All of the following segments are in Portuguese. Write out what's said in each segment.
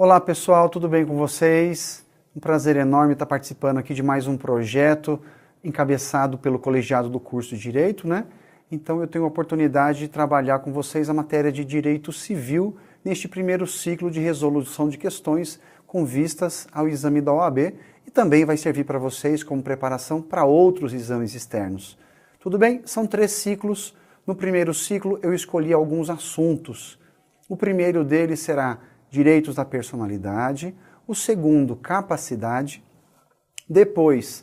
Olá pessoal, tudo bem com vocês? Um prazer enorme estar participando aqui de mais um projeto encabeçado pelo colegiado do curso de Direito, né? Então eu tenho a oportunidade de trabalhar com vocês a matéria de Direito Civil neste primeiro ciclo de resolução de questões com vistas ao exame da OAB e também vai servir para vocês como preparação para outros exames externos. Tudo bem? São 3 ciclos. No primeiro ciclo eu escolhi alguns assuntos. O primeiro deles será direitos da personalidade, o segundo, capacidade, depois,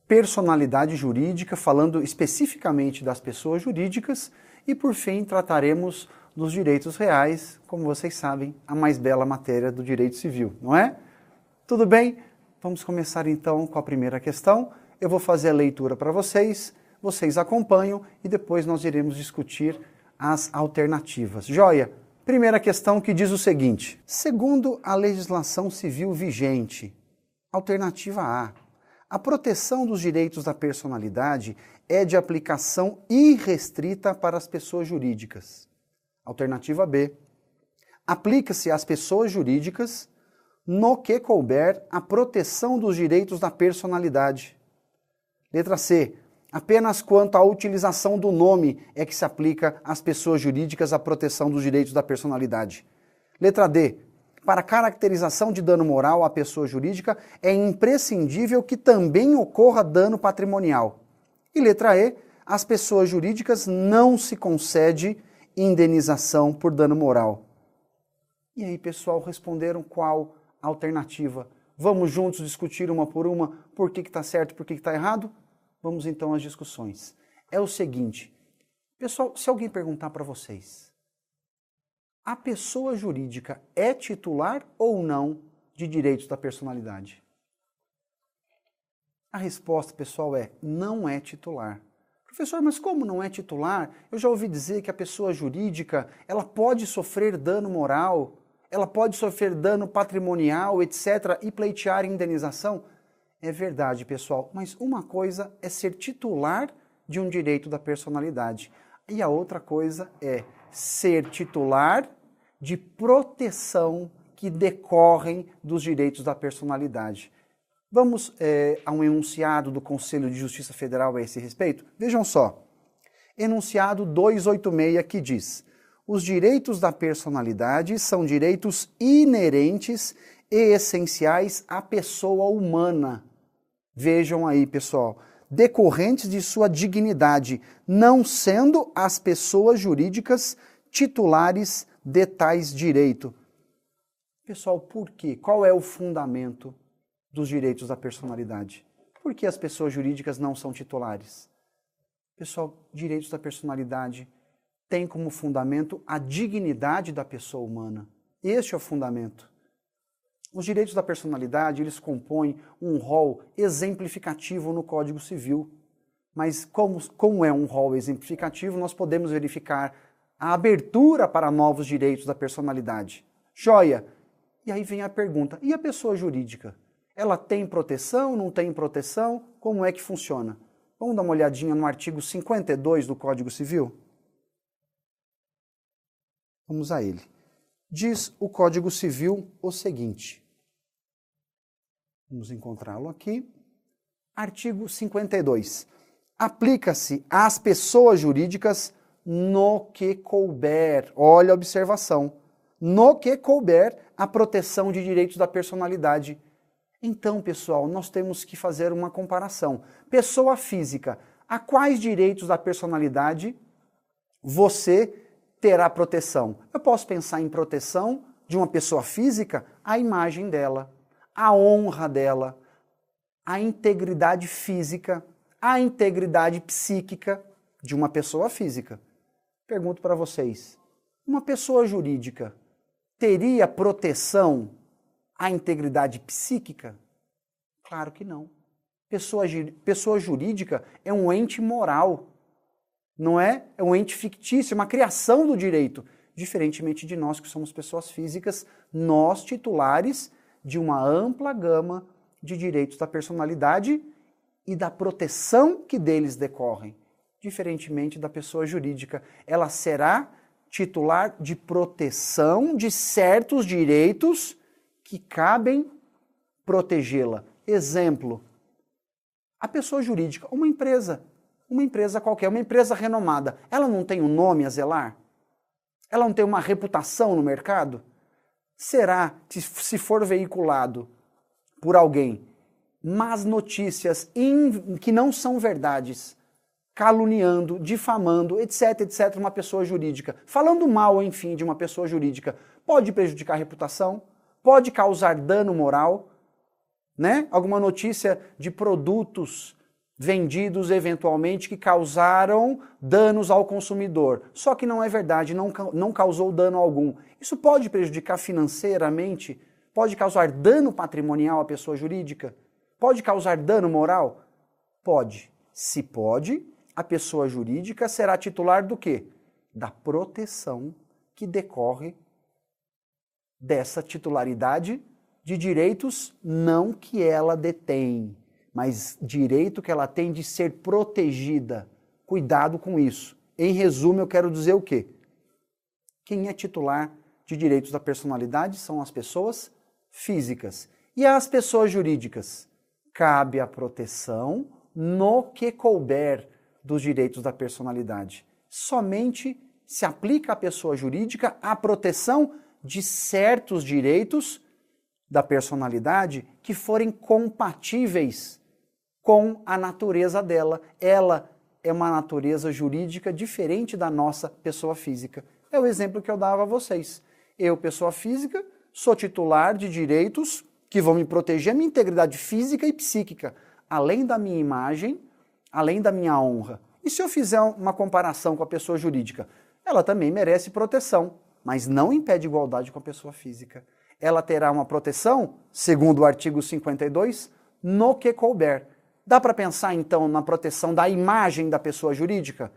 personalidade jurídica, falando especificamente das pessoas jurídicas, e por fim, trataremos dos direitos reais, como vocês sabem, a mais bela matéria do direito civil, não é? Tudo bem? Vamos começar então com a primeira questão. Eu vou fazer a leitura para vocês, vocês acompanham e depois nós iremos discutir as alternativas. Joia? Primeira questão que diz o seguinte: segundo a legislação civil vigente, alternativa a proteção dos direitos da personalidade é de aplicação irrestrita para as pessoas jurídicas. Alternativa B, aplica-se às pessoas jurídicas no que couber a proteção dos direitos da personalidade. Letra C, apenas quanto à utilização do nome é que se aplica às pessoas jurídicas a proteção dos direitos da personalidade. Letra D, para caracterização de dano moral à pessoa jurídica é imprescindível que também ocorra dano patrimonial. E letra E, às pessoas jurídicas não se concede indenização por dano moral. E aí, pessoal, responderam qual alternativa? Vamos juntos discutir uma por uma por que está certo e por que está errado? Vamos então às discussões. É o seguinte, pessoal, se alguém perguntar para vocês, a pessoa jurídica é titular ou não de direitos da personalidade? A resposta, pessoal, é não é titular. Professor, mas como não é titular? Eu já ouvi dizer que a pessoa jurídica, ela pode sofrer dano moral, ela pode sofrer dano patrimonial, etc., e pleitear indenização. É verdade, pessoal, mas uma coisa é ser titular de um direito da personalidade e a outra coisa é ser titular de proteção que decorrem dos direitos da personalidade. Vamos a um enunciado do Conselho de Justiça Federal a esse respeito? Vejam só, enunciado 286 que diz: os direitos da personalidade são direitos inerentes e essenciais à pessoa humana. Vejam aí, pessoal, decorrentes de sua dignidade, não sendo as pessoas jurídicas titulares de tais direitos. Pessoal, por quê? Qual é o fundamento dos direitos da personalidade? Por que as pessoas jurídicas não são titulares? Pessoal, direitos da personalidade têm como fundamento a dignidade da pessoa humana. Este é o fundamento. Os direitos da personalidade, eles compõem um rol exemplificativo no Código Civil. Mas como é um rol exemplificativo, nós podemos verificar a abertura para novos direitos da personalidade. Joia! E aí vem a pergunta, e a pessoa jurídica? Ela tem proteção, não tem proteção? Como é que funciona? Vamos dar uma olhadinha no artigo 52 do Código Civil? Vamos a ele. Diz o Código Civil o seguinte. Vamos encontrá-lo aqui. Artigo 52. Aplica-se às pessoas jurídicas no que couber. Olha a observação. No que couber a proteção de direitos da personalidade. Então, pessoal, nós temos que fazer uma comparação. Pessoa física, a quais direitos da personalidade você terá proteção? Eu posso pensar em proteção de uma pessoa física, a imagem dela, a honra dela, a integridade física, a integridade psíquica de uma pessoa física. Pergunto para vocês, uma pessoa jurídica teria proteção à integridade psíquica? Claro que não. Pessoa jurídica é um ente moral, não é? É um ente fictício, uma criação do direito. Diferentemente de nós que somos pessoas físicas, nós titulares de uma ampla gama de direitos da personalidade e da proteção que deles decorrem. Diferentemente da pessoa jurídica, ela será titular de proteção de certos direitos que cabem protegê-la. Exemplo, a pessoa jurídica, uma empresa qualquer, uma empresa renomada, ela não tem um nome a zelar? Ela não tem uma reputação no mercado? Será que se for veiculado por alguém más notícias que não são verdades, caluniando, difamando, etc, etc, uma pessoa jurídica, falando mal, enfim, de uma pessoa jurídica, pode prejudicar a reputação, pode causar dano moral, né? Alguma notícia de produtos vendidos eventualmente que causaram danos ao consumidor, só que não é verdade, não causou dano algum. Isso pode prejudicar financeiramente? Pode causar dano patrimonial à pessoa jurídica? Pode causar dano moral? Pode. Se pode, a pessoa jurídica será titular do quê? Da proteção que decorre dessa titularidade de direitos não que ela detém, mas direito que ela tem de ser protegida. Cuidado com isso. Em resumo, eu quero dizer o quê? Quem é titular de direitos da personalidade são as pessoas físicas. E às pessoas jurídicas? Cabe a proteção no que couber dos direitos da personalidade. Somente se aplica à pessoa jurídica a proteção de certos direitos da personalidade que forem compatíveis com a natureza dela. Ela é uma natureza jurídica diferente da nossa pessoa física. É o exemplo que eu dava a vocês. Eu, pessoa física, sou titular de direitos que vão me proteger a minha integridade física e psíquica, além da minha imagem, além da minha honra. E se eu fizer uma comparação com a pessoa jurídica? Ela também merece proteção, mas não impede igualdade com a pessoa física. Ela terá uma proteção, segundo o artigo 52, no que couber. Dá para pensar, então, na proteção da imagem da pessoa jurídica?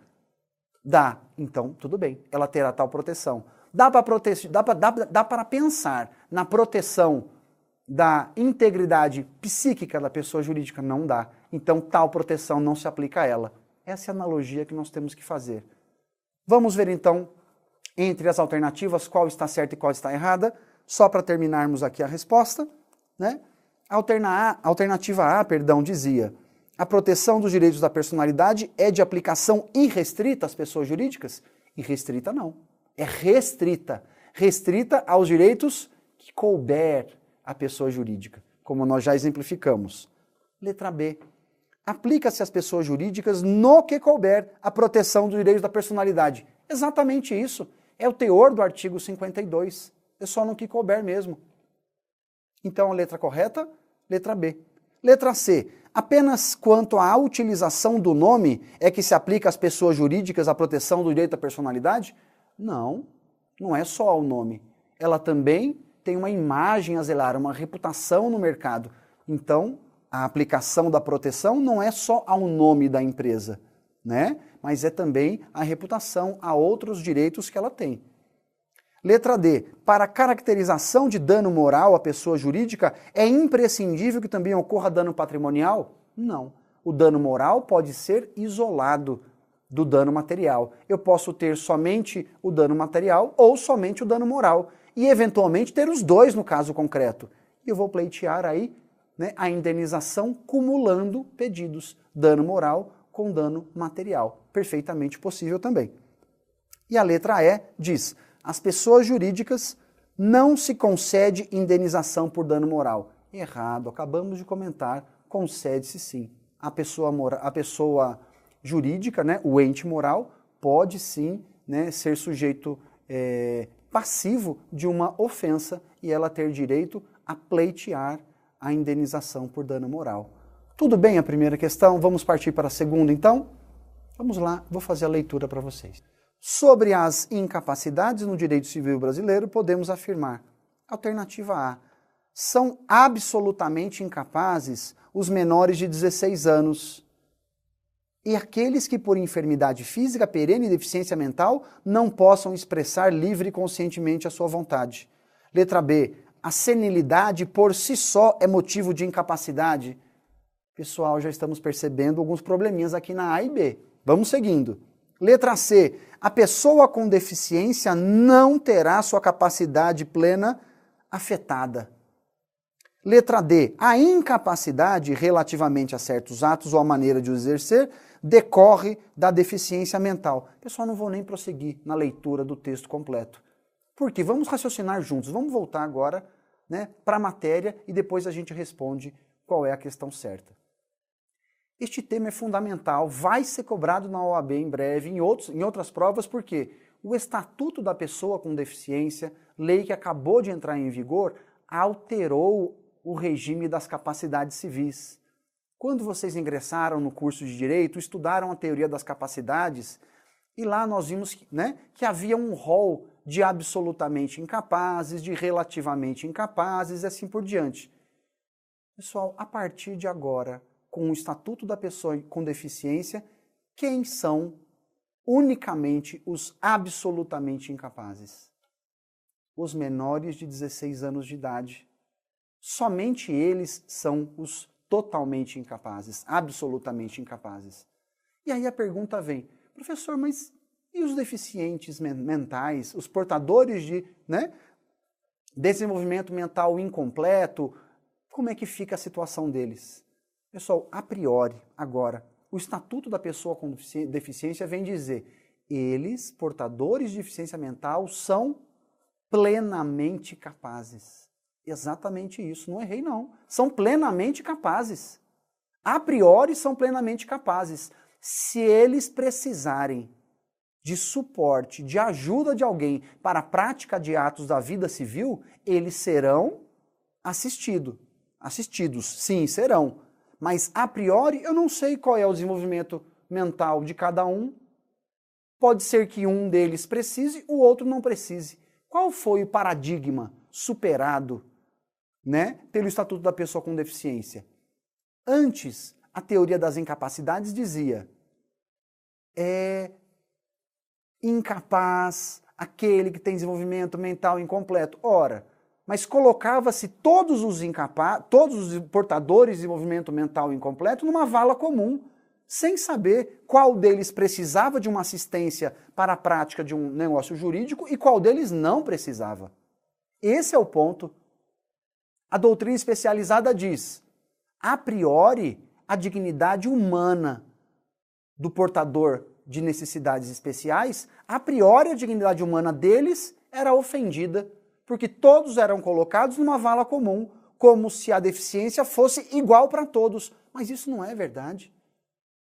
Dá. Então, tudo bem, ela terá tal proteção. Dá para pensar na proteção da integridade psíquica da pessoa jurídica? Não dá. Então, tal proteção não se aplica a ela. Essa é a analogia que nós temos que fazer. Vamos ver, então, entre as alternativas, qual está certa e qual está errada, só para terminarmos aqui a resposta, né? Alternativa A, dizia: a proteção dos direitos da personalidade é de aplicação irrestrita às pessoas jurídicas? Irrestrita não. É restrita. Restrita aos direitos que couber à pessoa jurídica, como nós já exemplificamos. Letra B. Aplica-se às pessoas jurídicas no que couber a proteção dos direitos da personalidade. Exatamente isso. É o teor do artigo 52. É só no que couber mesmo. Então a letra correta, letra B. Letra C. Apenas quanto à utilização do nome é que se aplica às pessoas jurídicas a proteção do direito da personalidade? Não, não é só o nome. Ela também tem uma imagem a zelar, uma reputação no mercado. Então, a aplicação da proteção não é só ao nome da empresa, né? Mas é também a reputação, a outros direitos que ela tem. Letra D. Para a caracterização de dano moral à pessoa jurídica, é imprescindível que também ocorra dano patrimonial? Não. O dano moral pode ser isolado do dano material. Eu posso ter somente o dano material ou somente o dano moral. E, eventualmente, ter os dois no caso concreto. E eu vou pleitear aí, né, a indenização cumulando pedidos. Dano moral com dano material. Perfeitamente possível também. E a letra E diz: às pessoas jurídicas não se concede indenização por dano moral. Errado, acabamos de comentar, concede-se sim. A pessoa jurídica, né, o ente moral, pode sim, né, ser sujeito passivo de uma ofensa e ela ter direito a pleitear a indenização por dano moral. Tudo bem a primeira questão? Vamos partir para a segunda então? Vamos lá, vou fazer a leitura para vocês. Sobre as incapacidades no direito civil brasileiro, podemos afirmar: alternativa A, são absolutamente incapazes os menores de 16 anos e aqueles que por enfermidade física perene e deficiência mental não possam expressar livre e conscientemente a sua vontade. Letra B, a senilidade por si só é motivo de incapacidade. Pessoal, já estamos percebendo alguns probleminhas aqui na A e B. Vamos seguindo. Letra C, a pessoa com deficiência não terá sua capacidade plena afetada. Letra D. A incapacidade relativamente a certos atos ou a maneira de os exercer decorre da deficiência mental. Pessoal, não vou nem prosseguir na leitura do texto completo. Porque vamos raciocinar juntos. Vamos voltar agora, né, para a matéria e depois a gente responde qual é a questão certa. Este tema é fundamental, vai ser cobrado na OAB em breve, em outras provas, porque o Estatuto da Pessoa com Deficiência, lei que acabou de entrar em vigor, alterou o regime das capacidades civis. Quando vocês ingressaram no curso de Direito, estudaram a teoria das capacidades, e lá nós vimos que havia um rol de absolutamente incapazes, de relativamente incapazes e assim por diante. Pessoal, a partir de agora, com o Estatuto da Pessoa com Deficiência, quem são unicamente os absolutamente incapazes? Os menores de 16 anos de idade. Somente eles são os totalmente incapazes, absolutamente incapazes. E aí a pergunta vem, professor, mas e os deficientes mentais, os portadores de desenvolvimento mental incompleto, como é que fica a situação deles? Pessoal, a priori, agora, o Estatuto da Pessoa com Deficiência vem dizer, eles, portadores de deficiência mental, são plenamente capazes. Exatamente isso, não errei não. São plenamente capazes. A priori são plenamente capazes. Se eles precisarem de suporte, de ajuda de alguém para a prática de atos da vida civil, eles serão assistidos. Sim, serão. Mas a priori eu não sei qual é o desenvolvimento mental de cada um. Pode ser que um deles precise, o outro não precise. Qual foi o paradigma superado pelo Estatuto da Pessoa com Deficiência? Antes, a teoria das incapacidades dizia incapaz aquele que tem desenvolvimento mental incompleto. Ora, mas colocava-se todos os portadores de desenvolvimento mental incompleto numa vala comum, sem saber qual deles precisava de uma assistência para a prática de um negócio jurídico e qual deles não precisava. Esse é o ponto. A doutrina especializada diz, a priori, a dignidade humana do portador de necessidades especiais, a priori a dignidade humana deles era ofendida, porque todos eram colocados numa vala comum, como se a deficiência fosse igual para todos. Mas isso não é verdade.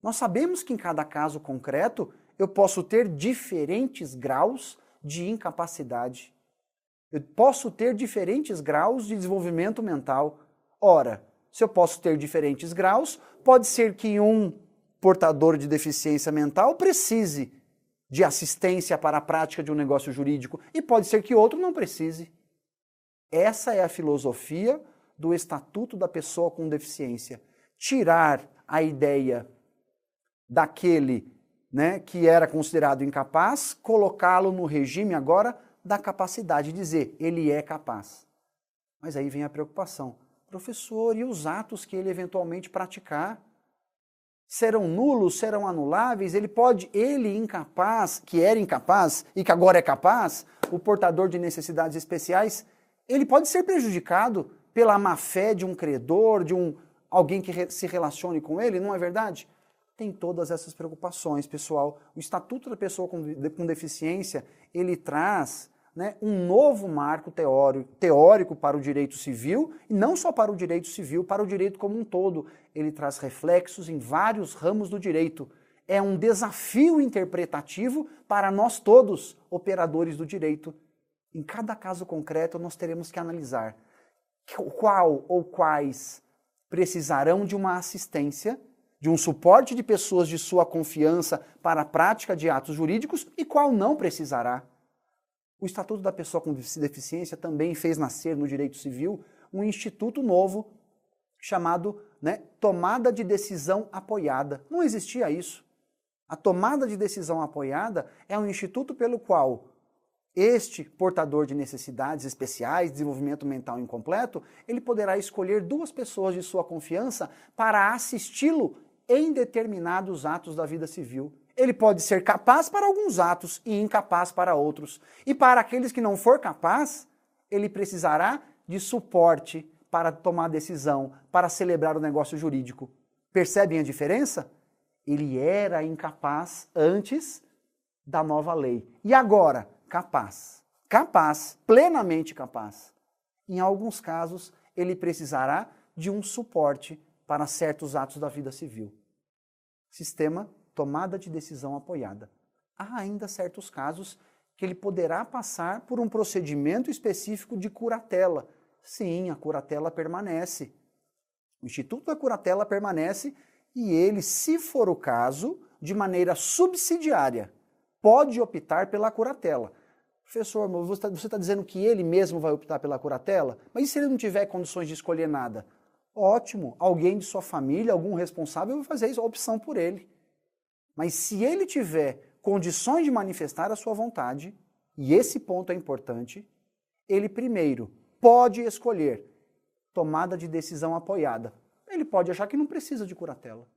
Nós sabemos que em cada caso concreto eu posso ter diferentes graus de incapacidade. Eu posso ter diferentes graus de desenvolvimento mental. Ora, se eu posso ter diferentes graus, pode ser que um portador de deficiência mental precise de assistência para a prática de um negócio jurídico e pode ser que outro não precise. Essa é a filosofia do Estatuto da Pessoa com Deficiência. Tirar a ideia daquele que era considerado incapaz, colocá-lo no regime agora da capacidade, dizer, ele é capaz. Mas aí vem a preocupação. Professor, e os atos que ele eventualmente praticar? Serão nulos, serão anuláveis? Ele incapaz, que era incapaz e que agora é capaz, o portador de necessidades especiais, ele pode ser prejudicado pela má-fé de um credor, de alguém que se relacione com ele, não é verdade? Tem todas essas preocupações, pessoal. O Estatuto da Pessoa com Deficiência, ele traz um novo marco teórico para o direito civil, e não só para o direito civil, para o direito como um todo. Ele traz reflexos em vários ramos do direito. É um desafio interpretativo para nós todos, operadores do direito. Em cada caso concreto, nós teremos que analisar qual ou quais precisarão de uma assistência, de um suporte de pessoas de sua confiança para a prática de atos jurídicos e qual não precisará. O Estatuto da Pessoa com Deficiência também fez nascer no direito civil um instituto novo chamado tomada de decisão apoiada. Não existia isso. A tomada de decisão apoiada é um instituto pelo qual este portador de necessidades especiais, desenvolvimento mental incompleto, ele poderá escolher duas pessoas de sua confiança para assisti-lo em determinados atos da vida civil. Ele pode ser capaz para alguns atos e incapaz para outros. E para aqueles que não for capaz, ele precisará de suporte para tomar decisão, para celebrar o negócio jurídico. Percebem a diferença? Ele era incapaz antes da nova lei. E agora, capaz. Capaz, plenamente capaz. Em alguns casos, ele precisará de um suporte para certos atos da vida civil. Sistema tomada de decisão apoiada. Há ainda certos casos que ele poderá passar por um procedimento específico de curatela. Sim, a curatela permanece. O Instituto da Curatela permanece e ele, se for o caso, de maneira subsidiária, pode optar pela curatela. Professor, você está dizendo que ele mesmo vai optar pela curatela? Mas e se ele não tiver condições de escolher nada? Ótimo, alguém de sua família, algum responsável vai fazer a opção por ele. Mas se ele tiver condições de manifestar a sua vontade, e esse ponto é importante, ele primeiro pode escolher tomada de decisão apoiada. Ele pode achar que não precisa de curatela.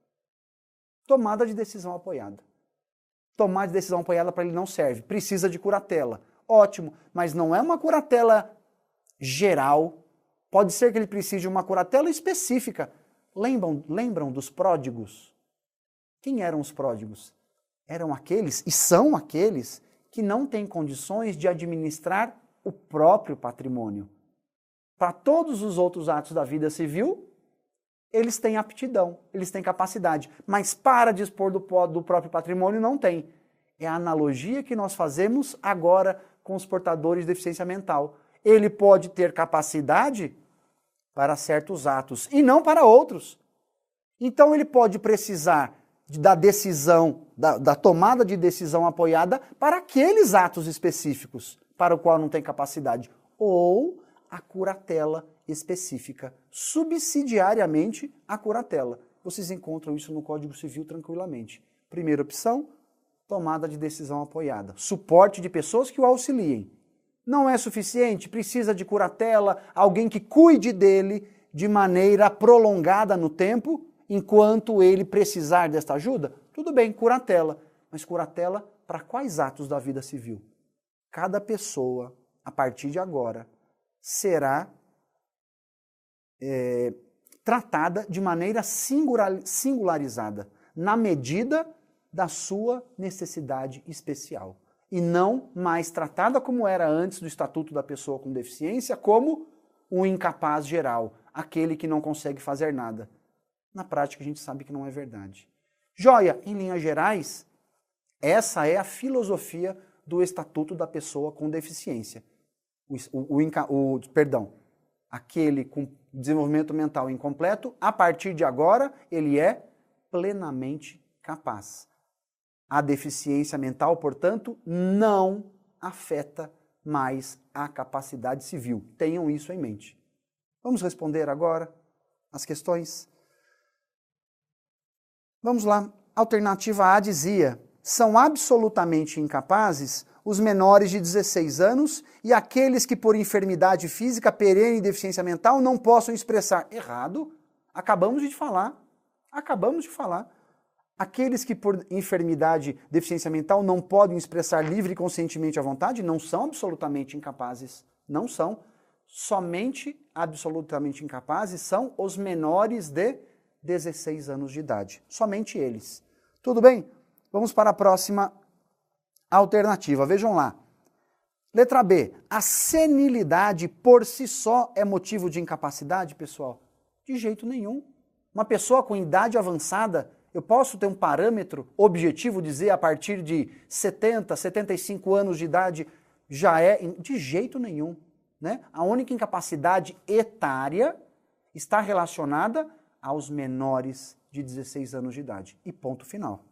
Tomada de decisão apoiada. Tomada de decisão apoiada para ele não serve, precisa de curatela. Ótimo, mas não é uma curatela geral. Pode ser que ele precise de uma curatela específica. Lembram dos pródigos? Quem eram os pródigos? Eram aqueles, e são aqueles, que não têm condições de administrar o próprio patrimônio. Para todos os outros atos da vida civil, eles têm aptidão, eles têm capacidade, mas para dispor do próprio patrimônio não tem. É a analogia que nós fazemos agora com os portadores de deficiência mental. Ele pode ter capacidade para certos atos e não para outros. Então ele pode precisar da decisão, da tomada de decisão apoiada para aqueles atos específicos para o qual não tem capacidade. Ou a curatela específica, subsidiariamente a curatela. Vocês encontram isso no Código Civil tranquilamente. Primeira opção, tomada de decisão apoiada. Suporte de pessoas que o auxiliem. Não é suficiente, precisa de curatela, alguém que cuide dele de maneira prolongada no tempo, enquanto ele precisar desta ajuda. Tudo bem, curatela. Mas curatela para quais atos da vida civil? Cada pessoa, a partir de agora, será tratada de maneira singularizada, na medida da sua necessidade especial. E não mais tratada como era antes do Estatuto da Pessoa com Deficiência, como um incapaz geral, aquele que não consegue fazer nada. Na prática, a gente sabe que não é verdade. Joia, em linhas gerais, essa é a filosofia do Estatuto da Pessoa com Deficiência. Aquele com desenvolvimento mental incompleto, a partir de agora, ele é plenamente capaz. A deficiência mental, portanto, não afeta mais a capacidade civil. Tenham isso em mente. Vamos responder agora as questões? Vamos lá. Alternativa A dizia: são absolutamente incapazes os menores de 16 anos e aqueles que por enfermidade física perene e deficiência mental não possam expressar. Errado. Acabamos de falar. Aqueles que por enfermidade, deficiência mental não podem expressar livre e conscientemente à vontade não são absolutamente incapazes. Não são. Somente absolutamente incapazes são os menores de 16 anos de idade. Somente eles. Tudo bem? Vamos para a próxima alternativa. Vejam lá. Letra B. A senilidade por si só é motivo de incapacidade, pessoal? De jeito nenhum. Uma pessoa com idade avançada, eu posso ter um parâmetro objetivo, dizer a partir de 70, 75 anos de idade já é? De jeito nenhum. Né? A única incapacidade etária está relacionada aos menores de 16 anos de idade. E ponto final.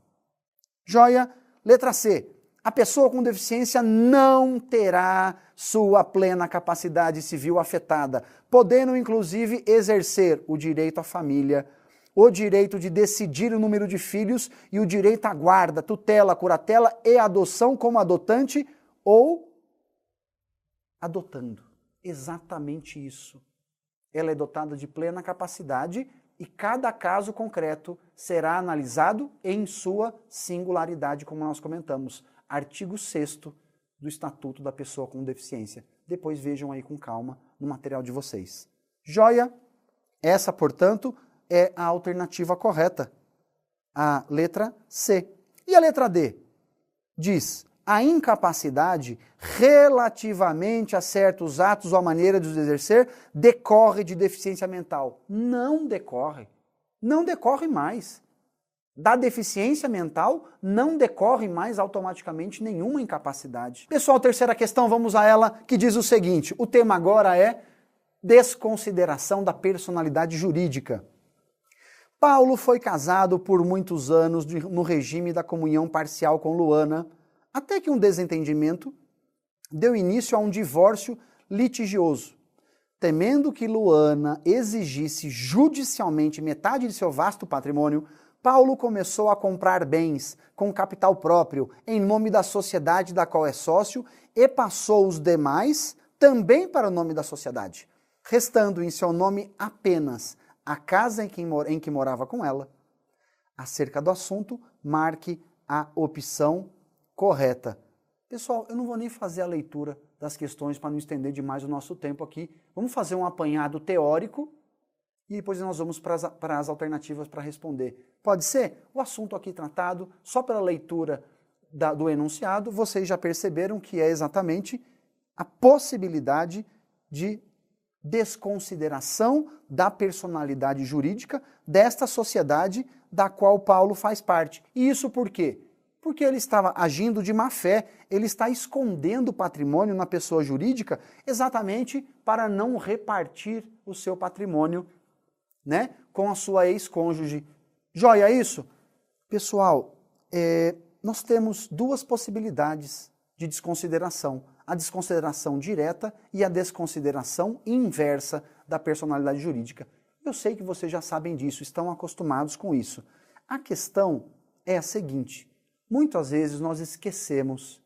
Joia. Letra C. A pessoa com deficiência não terá sua plena capacidade civil afetada, podendo inclusive exercer o direito à família, o direito de decidir o número de filhos e o direito à guarda, tutela, curatela e adoção como adotante ou adotando. Exatamente isso. Ela é dotada de plena capacidade e cada caso concreto será analisado em sua singularidade, como nós comentamos. Artigo 6º do Estatuto da Pessoa com Deficiência. Depois vejam aí com calma no material de vocês. Joia? Essa, portanto, é a alternativa correta. A letra C. E a letra D? Diz, a incapacidade relativamente a certos atos ou a maneira de os exercer decorre de deficiência mental. Não decorre. Não decorre mais. Da deficiência mental não decorre mais automaticamente nenhuma incapacidade. Pessoal, terceira questão, vamos a ela, que diz o seguinte, o tema agora é desconsideração da personalidade jurídica. Paulo foi casado por muitos anos no regime da comunhão parcial com Luana, até que um desentendimento deu início a um divórcio litigioso. Temendo que Luana exigisse judicialmente metade de seu vasto patrimônio, Paulo começou a comprar bens com capital próprio em nome da sociedade da qual é sócio e passou os demais também para o nome da sociedade, restando em seu nome apenas a casa em que morava com ela. Acerca do assunto, marque a opção correta. Pessoal, eu não vou nem fazer a leitura das questões para não estender demais o nosso tempo aqui. Vamos fazer um apanhado teórico e depois nós vamos para as alternativas para responder. Pode ser? O assunto aqui tratado, só pela leitura do enunciado, vocês já perceberam que é exatamente a possibilidade de desconsideração da personalidade jurídica desta sociedade da qual Paulo faz parte. E isso por quê? Porque ele estava agindo de má fé, ele está escondendo o patrimônio na pessoa jurídica exatamente para não repartir o seu patrimônio, né, com a sua ex-cônjuge. Joia isso? Pessoal, nós temos duas possibilidades de desconsideração. A desconsideração direta e a desconsideração inversa da personalidade jurídica. Eu sei que vocês já sabem disso, estão acostumados com isso. A questão é a seguinte, muitas vezes nós esquecemos,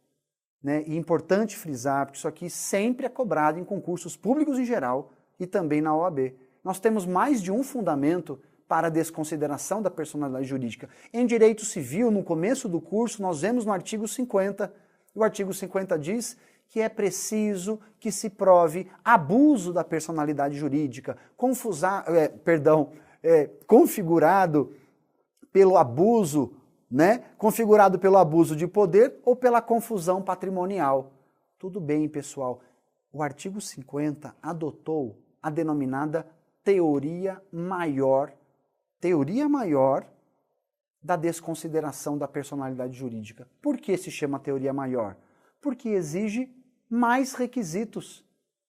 né, e é importante frisar, porque isso aqui sempre é cobrado em concursos públicos em geral e também na OAB. Nós temos mais de um fundamento para a desconsideração da personalidade jurídica. Em direito civil, no começo do curso, nós vemos no artigo 50, o artigo 50 diz que é preciso que se prove abuso da personalidade jurídica, configurado pelo abuso, né? Configurado pelo abuso de poder ou pela confusão patrimonial. Tudo bem, pessoal. O artigo 50 adotou a denominada teoria maior da desconsideração da personalidade jurídica. Por que se chama teoria maior? Porque exige mais requisitos.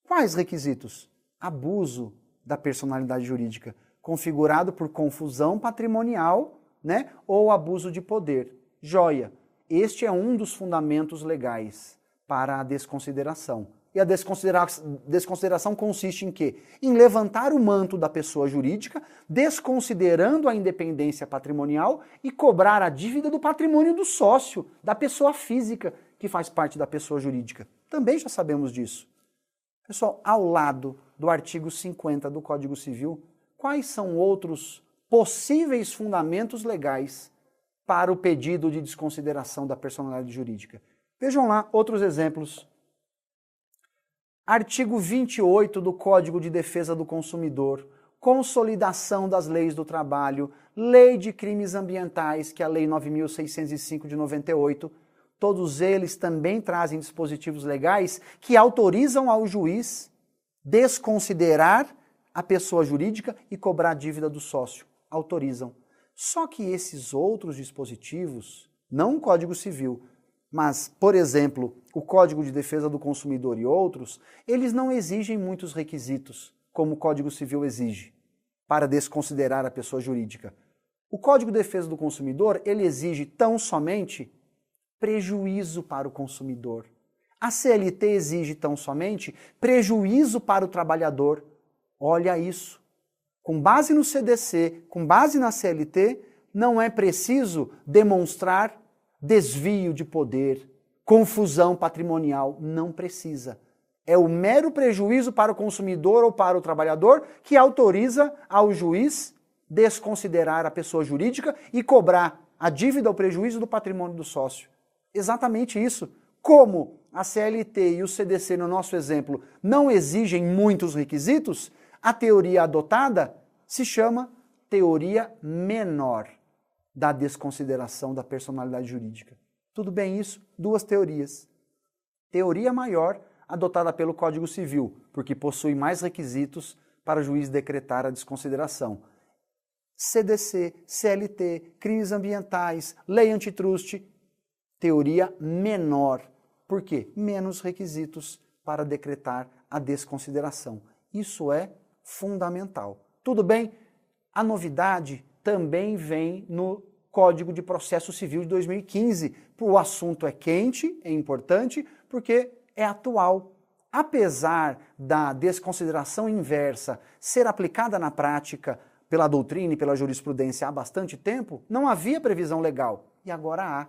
Quais requisitos? Abuso da personalidade jurídica, configurado por confusão patrimonial, né, ou abuso de poder. Joia. Este é um dos fundamentos legais para a desconsideração. E a desconsideração consiste em quê? Em levantar o manto da pessoa jurídica, desconsiderando a independência patrimonial e cobrar a dívida do patrimônio do sócio, da pessoa física que faz parte da pessoa jurídica. Também já sabemos disso. Pessoal, ao lado do artigo 50 do Código Civil, quais são outros possíveis fundamentos legais para o pedido de desconsideração da personalidade jurídica? Vejam lá outros exemplos. Artigo 28 do Código de Defesa do Consumidor, consolidação das leis do trabalho, lei de crimes ambientais, que é a Lei 9.605 de 98, todos eles também trazem dispositivos legais que autorizam ao juiz desconsiderar a pessoa jurídica e cobrar a dívida do sócio. Autorizam. Só que esses outros dispositivos, não o Código Civil, mas, por exemplo, o Código de Defesa do Consumidor e outros, eles não exigem muitos requisitos, como o Código Civil exige, para desconsiderar a pessoa jurídica. O Código de Defesa do Consumidor, ele exige tão somente prejuízo para o consumidor. A CLT exige tão somente prejuízo para o trabalhador. Olha isso. Com base no CDC, com base na CLT, não é preciso demonstrar desvio de poder, confusão patrimonial, não precisa. É o mero prejuízo para o consumidor ou para o trabalhador que autoriza ao juiz desconsiderar a pessoa jurídica e cobrar a dívida ou prejuízo do patrimônio do sócio. Exatamente isso. Como a CLT e o CDC, no nosso exemplo, não exigem muitos requisitos, A teoria adotada se chama teoria menor da desconsideração da personalidade jurídica. Tudo bem isso? Duas teorias. Teoria maior, adotada pelo Código Civil, porque possui mais requisitos para o juiz decretar a desconsideração. CDC, CLT, crimes ambientais, lei antitruste, teoria menor. Por quê? Menos requisitos para decretar a desconsideração. Isso é fundamental. Tudo bem? A novidade também vem no Código de Processo Civil de 2015. O assunto é quente, é importante, porque é atual. Apesar da desconsideração inversa ser aplicada na prática pela doutrina e pela jurisprudência há bastante tempo, não havia previsão legal. E agora há.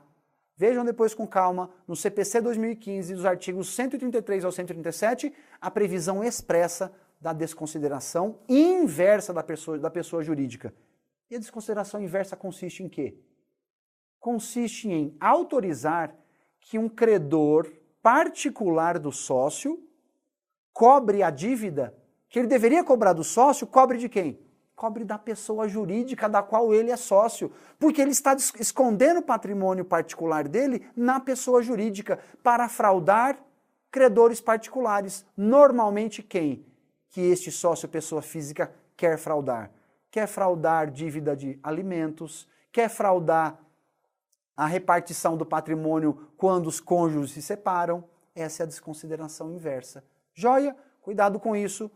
Vejam depois com calma, no CPC 2015, dos artigos 133 ao 137, a previsão expressa da desconsideração inversa da pessoa jurídica. E a desconsideração inversa consiste em quê? Consiste em autorizar que um credor particular do sócio cobre a dívida que ele deveria cobrar do sócio, cobre de quem? Cobre da pessoa jurídica da qual ele é sócio, porque ele está escondendo o patrimônio particular dele na pessoa jurídica para fraudar credores particulares. Normalmente quem que este sócio, pessoa física, quer fraudar? Quer fraudar dívida de alimentos, quer fraudar a repartição do patrimônio quando os cônjuges se separam. Essa é a desconsideração inversa. Joia? Cuidado com isso.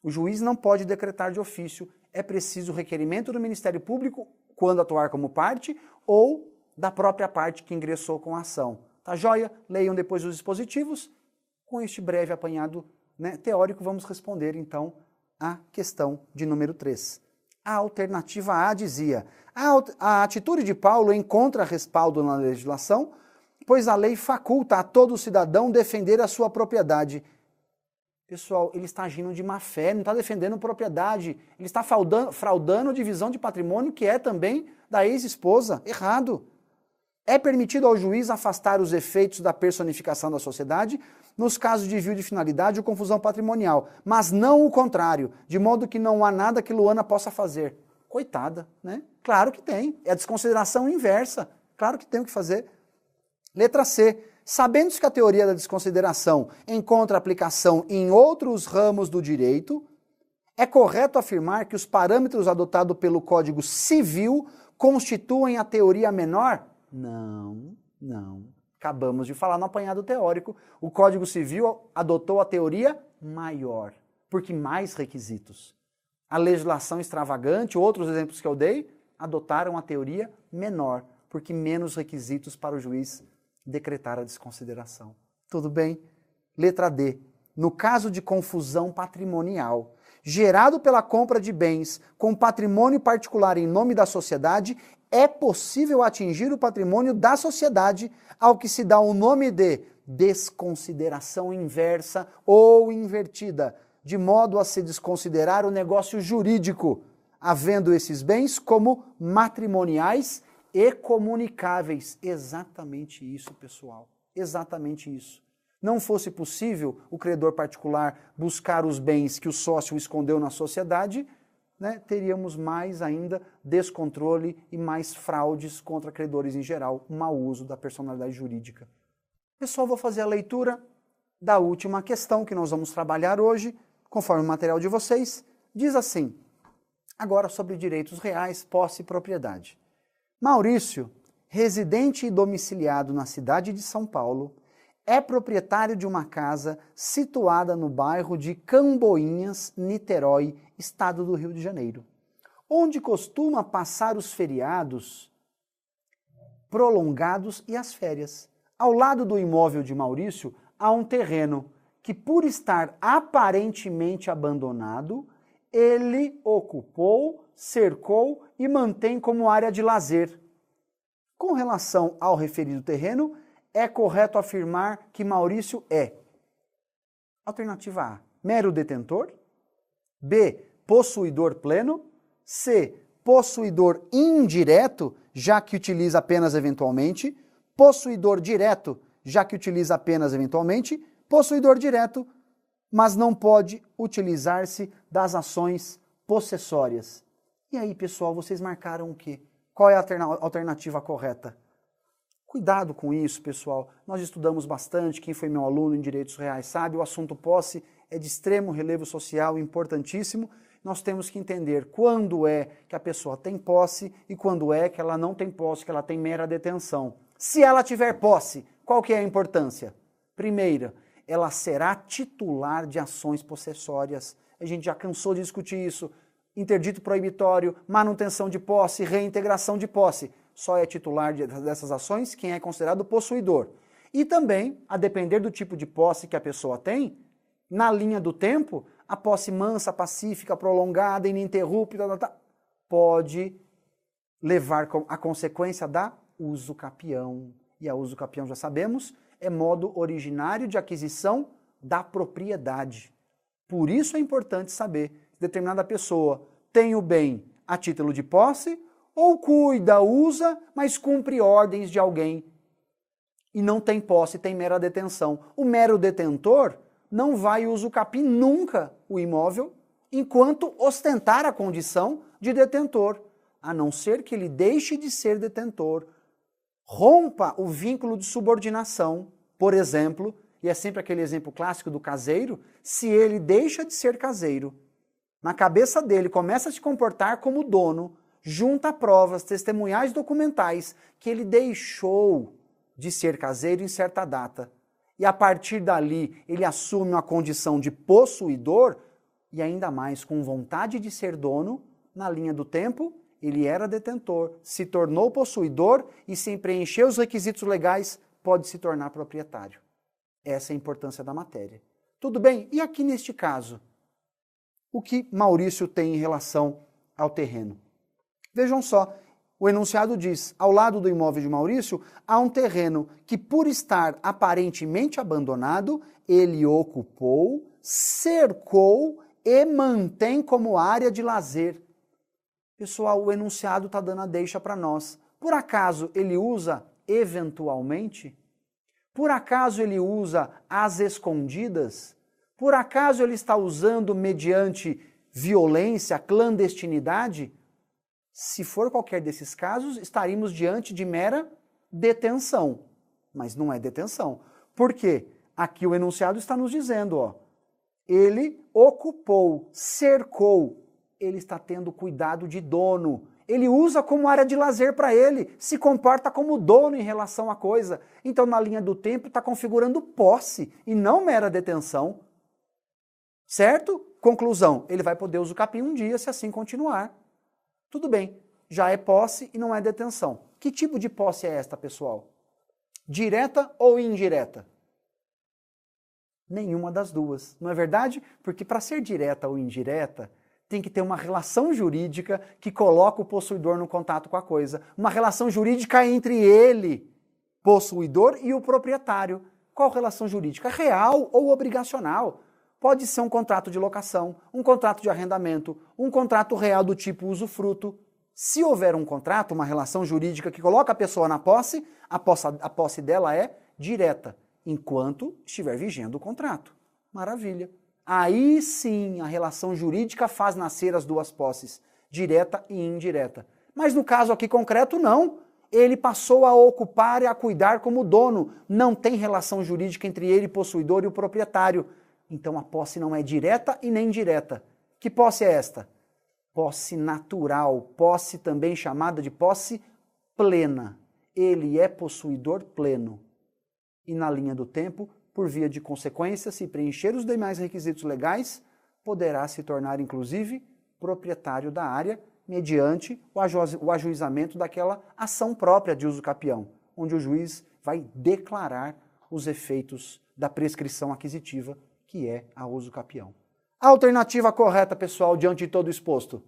O juiz não pode decretar de ofício. É preciso requerimento do Ministério Público quando atuar como parte ou da própria parte que ingressou com a ação. Tá joia? Leiam depois os dispositivos. Com este breve apanhado teórico, vamos responder então a questão de número 3. A alternativa A dizia: a atitude de Paulo encontra respaldo na legislação, pois a lei faculta a todo cidadão defender a sua propriedade. Pessoal, ele está agindo de má fé, não está defendendo propriedade. Ele está fraudando divisão de patrimônio, que é também da ex-esposa. Errado. É permitido ao juiz afastar os efeitos da personificação da sociedade nos casos de desvio de finalidade ou confusão patrimonial, mas não o contrário, de modo que não há nada que Luana possa fazer. Coitada, né? Claro que tem. É a desconsideração inversa. Claro que tem o que fazer. Letra C. Sabendo-se que a teoria da desconsideração encontra aplicação em outros ramos do direito, é correto afirmar que os parâmetros adotados pelo Código Civil constituem a teoria menor? Não. Acabamos de falar no apanhado teórico. O Código Civil adotou a teoria maior, porque mais requisitos. A legislação extravagante, outros exemplos que eu dei, adotaram a teoria menor, porque menos requisitos para o juiz decretar a desconsideração. Tudo bem? Letra D. No caso de confusão patrimonial, gerado pela compra de bens com patrimônio particular em nome da sociedade, é possível atingir o patrimônio da sociedade, ao que se dá o nome de desconsideração inversa ou invertida, de modo a se desconsiderar o negócio jurídico, havendo esses bens como matrimoniais e comunicáveis. Exatamente isso, pessoal. Exatamente isso. Não fosse possível o credor particular buscar os bens que o sócio escondeu na sociedade, teríamos mais ainda descontrole e mais fraudes contra credores em geral, um mau uso da personalidade jurídica. Pessoal, vou fazer a leitura da última questão que nós vamos trabalhar hoje, conforme o material de vocês. Diz assim, agora sobre direitos reais, posse e propriedade. Maurício, residente e domiciliado na cidade de São Paulo, é proprietário de uma casa situada no bairro de Camboinhas, Niterói, estado do Rio de Janeiro, onde costuma passar os feriados prolongados e as férias. Ao lado do imóvel de Maurício há um terreno que, por estar aparentemente abandonado, ele ocupou, cercou e mantém como área de lazer. Com relação ao referido terreno, é correto afirmar que Maurício é: alternativa A, mero detentor; B, possuidor pleno; C, possuidor indireto, já que utiliza apenas eventualmente; possuidor direto, já que utiliza apenas eventualmente; possuidor direto, mas não pode utilizar-se das ações possessórias. E aí, pessoal, vocês marcaram o quê? Qual é a alternativa correta? Cuidado com isso, pessoal. Nós estudamos bastante, quem foi meu aluno em Direitos Reais sabe, o assunto posse é de extremo relevo social, importantíssimo. Nós temos que entender quando é que a pessoa tem posse e quando é que ela não tem posse, que ela tem mera detenção. Se ela tiver posse, qual que é a importância? Primeira, ela será titular de ações possessórias. A gente já cansou de discutir isso. Interdito proibitório, manutenção de posse, reintegração de posse. Só é titular dessas ações quem é considerado possuidor. E também, a depender do tipo de posse que a pessoa tem, na linha do tempo, a posse mansa, pacífica, prolongada, ininterrupta, pode levar a consequência da usucapião. E a usucapião, já sabemos, é modo originário de aquisição da propriedade. Por isso é importante saber se determinada pessoa tem o bem a título de posse ou cuida, usa, mas cumpre ordens de alguém e não tem posse, tem mera detenção. O mero detentor não vai usucapir nunca o imóvel enquanto ostentar a condição de detentor, a não ser que ele deixe de ser detentor, rompa o vínculo de subordinação, por exemplo, e é sempre aquele exemplo clássico do caseiro, se ele deixa de ser caseiro, na cabeça dele começa a se comportar como dono, junta provas testemunhais documentais que ele deixou de ser caseiro em certa data. E a partir dali ele assume uma condição de possuidor e ainda mais com vontade de ser dono, na linha do tempo, ele era detentor, se tornou possuidor e sem preencher os requisitos legais pode se tornar proprietário. Essa é a importância da matéria. Tudo bem? E aqui neste caso, o que Maurício tem em relação ao terreno? Vejam só, o enunciado diz, ao lado do imóvel de Maurício, há um terreno que, por estar aparentemente abandonado, ele ocupou, cercou e mantém como área de lazer. Pessoal, o enunciado está dando a deixa para nós. Por acaso ele usa eventualmente? Por acaso ele usa às escondidas? Por acaso ele está usando mediante violência, clandestinidade? Se for qualquer desses casos, estaríamos diante de mera detenção. Mas não é detenção. Por quê? Aqui o enunciado está nos dizendo, ó, ele ocupou, cercou, ele está tendo cuidado de dono. Ele usa como área de lazer para ele, se comporta como dono em relação à coisa. Então, na linha do tempo, está configurando posse e não mera detenção. Certo? Conclusão, ele vai poder usucapiar um dia se assim continuar. Tudo bem, já é posse e não é detenção. Que tipo de posse é esta, pessoal? Direta ou indireta? Nenhuma das duas, não é verdade? Porque para ser direta ou indireta, tem que ter uma relação jurídica que coloca o possuidor no contato com a coisa. Uma relação jurídica entre ele, possuidor, e o proprietário. Qual relação jurídica? Real ou obrigacional? Pode ser um contrato de locação, um contrato de arrendamento, um contrato real do tipo usufruto. Se houver um contrato, uma relação jurídica que coloca a pessoa na posse, a posse dela é direta, enquanto estiver vigendo o contrato. Maravilha. Aí sim a relação jurídica faz nascer as duas posses, direta e indireta. Mas no caso aqui concreto, não. Ele passou a ocupar e a cuidar como dono. Não tem relação jurídica entre ele, possuidor, e o proprietário. Então a posse não é direta e nem indireta. Que posse é esta? Posse natural, posse também chamada de posse plena. Ele é possuidor pleno. E na linha do tempo, por via de consequência, se preencher os demais requisitos legais, poderá se tornar, inclusive, proprietário da área, mediante o ajuizamento daquela ação própria de usucapião, onde o juiz vai declarar os efeitos da prescrição aquisitiva, que é a usucapião. A alternativa correta, pessoal, diante de todo o exposto?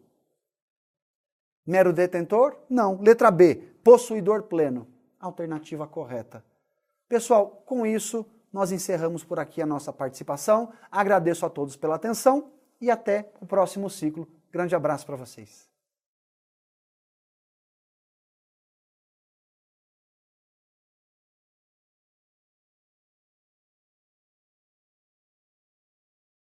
Mero detentor? Não. Letra B, possuidor pleno. Alternativa correta. Pessoal, com isso, nós encerramos por aqui a nossa participação. Agradeço a todos pela atenção e até o próximo ciclo. Grande abraço para vocês.